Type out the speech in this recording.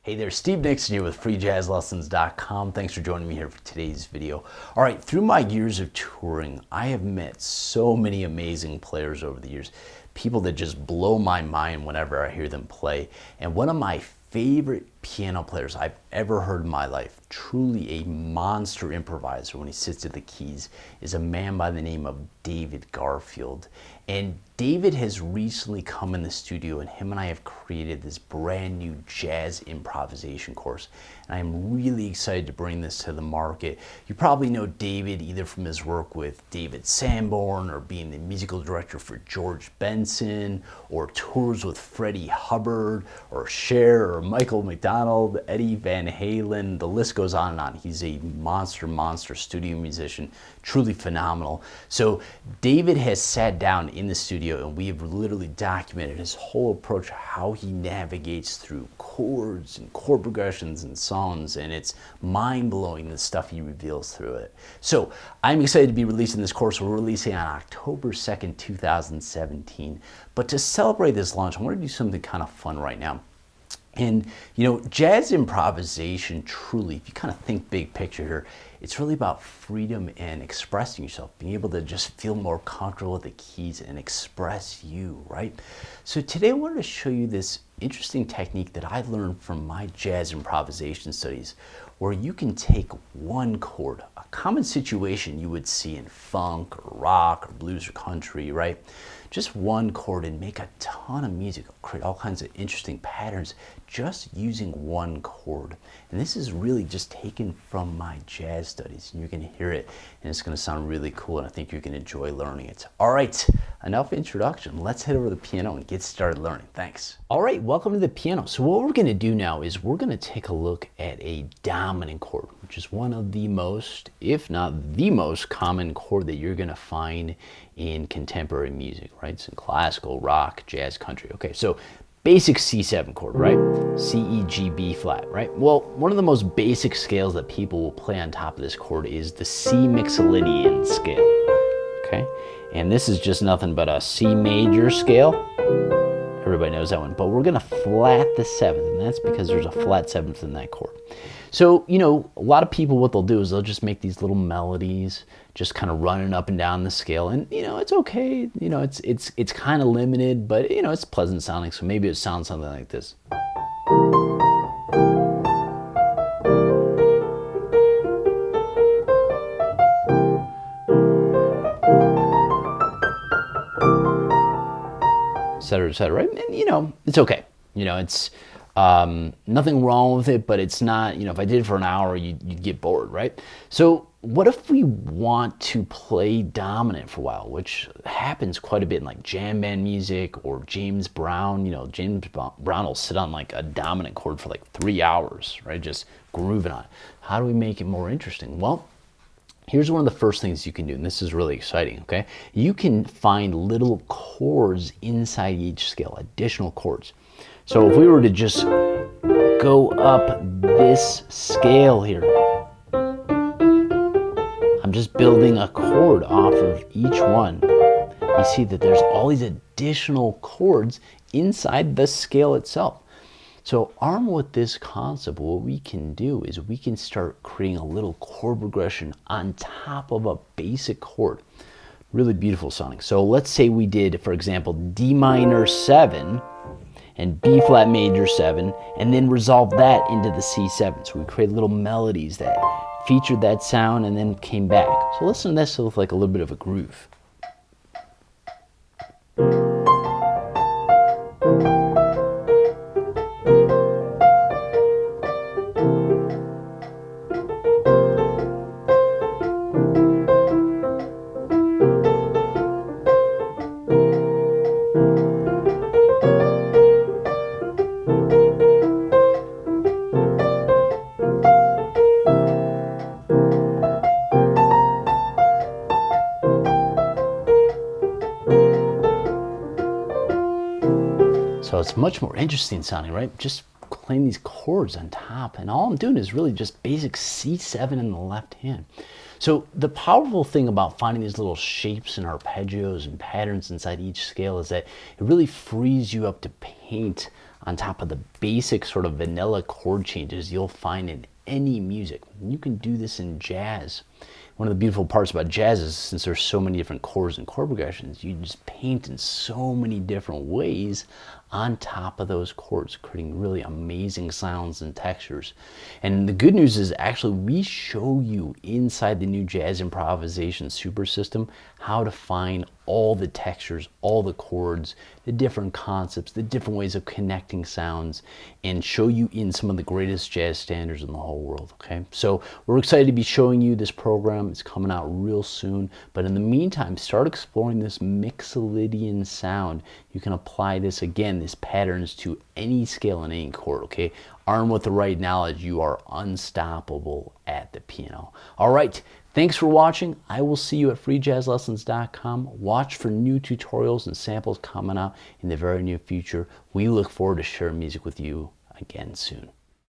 Hey there, Steve Nixon here with Freejazzlessons.com. Thanks for joining me here for today's video. All right, through my years of touring, I have met so many amazing players over the years. People that just blow my mind whenever I hear them play. And one of my favorite piano players I've ever heard in my life, truly a monster improviser when he sits at the keys, is a man by the name of David Garfield. And David has recently come in the studio, and him and I have created this brand new jazz improvisation course. And I am really excited to bring this to the market. You probably know David either from his work with David Sanborn, or being the musical director for George Benson, or tours with Freddie Hubbard, or Cher, or Michael McDonald, Eddie Van Halen. The list goes on and on. He's a monster studio musician, truly phenomenal. So David has sat down in the studio, and we have literally documented his whole approach, how he navigates through chords and chord progressions and songs, and it's mind-blowing the stuff he reveals through it. So I'm excited to be releasing this course. We're releasing on October 2nd, 2017. But to celebrate this launch, I want to do something kind of fun right now. And you know, jazz improvisation, truly, if you kind of think big picture here, it's really about freedom and expressing yourself, being able to just feel more comfortable with the keys and express you, right? So today I wanted to show you this interesting technique that I learned from my jazz improvisation studies, where you can take one chord, a common situation you would see in funk or rock or blues or country, right? Just one chord, and make a ton of music, create all kinds of interesting patterns just using one chord. And this is really just taken from my jazz studies, and you're going to hear it, and it's going to sound really cool, and I think you're going to enjoy learning it. All right, enough introduction. Let's head over to the piano and get started learning. Thanks. All right, welcome to the piano. So what we're going to do now is we're going to take a look at a dominant chord, which is one of the most, if not the most common chord that you're going to find in contemporary music, right? It's in classical, rock, jazz, country. Okay, so basic C7 chord, right? C, E, G, B flat, right? Well, one of the most basic scales that people will play on top of this chord is the C Mixolydian scale, okay? And this is just nothing but a C major scale. Everybody knows that one, but we're gonna flat the seventh, and that's because there's a flat seventh in that chord. So, you know, a lot of people, what they'll do is they'll just make these little melodies, just kind of running up and down the scale, and you know, it's okay. You know, it's kind of limited, but you know, it's pleasant sounding. So maybe it sounds something like this. Et cetera, right? And you know, it's okay. You know, it's nothing wrong with it, but it's not, you know, if I did it for an hour, you'd get bored, right? So what if we want to play dominant for a while, which happens quite a bit in like jam band music or James Brown. You know, James Brown will sit on like a dominant chord for like 3 hours, right? Just grooving on it. How do we make it more interesting? Well, here's one of the first things you can do, and this is really exciting, okay? You can find little chords inside each scale, additional chords. So if we were to just go up this scale here, I'm just building a chord off of each one. You see that there's all these additional chords inside the scale itself. So armed with this concept, what we can do is we can start creating a little chord progression on top of a basic chord. Really beautiful sounding. So let's say we did, for example, D minor 7 and B flat major 7, and then resolve that into the C7. So we create little melodies that featured that sound and then came back. So listen to this with like a little bit of a groove. So it's much more interesting sounding, right? Just playing these chords on top, and all I'm doing is really just basic C7 in the left hand. So the powerful thing about finding these little shapes and arpeggios and patterns inside each scale is that it really frees you up to paint on top of the basic sort of vanilla chord changes you'll find in any music. You can do this in jazz. One of the beautiful parts about jazz is, since there's so many different chords and chord progressions, you just paint in so many different ways on top of those chords, creating really amazing sounds and textures. And the good news is, actually, we show you inside the new Jazz Improvisation Super System how to find all the textures, all the chords, the different concepts, the different ways of connecting sounds, and show you in some of the greatest jazz standards in the whole world, okay? So we're excited to be showing you this program. It's coming out real soon, but in the meantime, start exploring this Mixolydian sound. You can apply this, again, these patterns to any scale and any chord, okay? Armed with the right knowledge, you are unstoppable at the piano. All right, thanks for watching. I will see you at Freejazzlessons.com. Watch for new tutorials and samples coming out in the very near future. We look forward to sharing music with you again soon.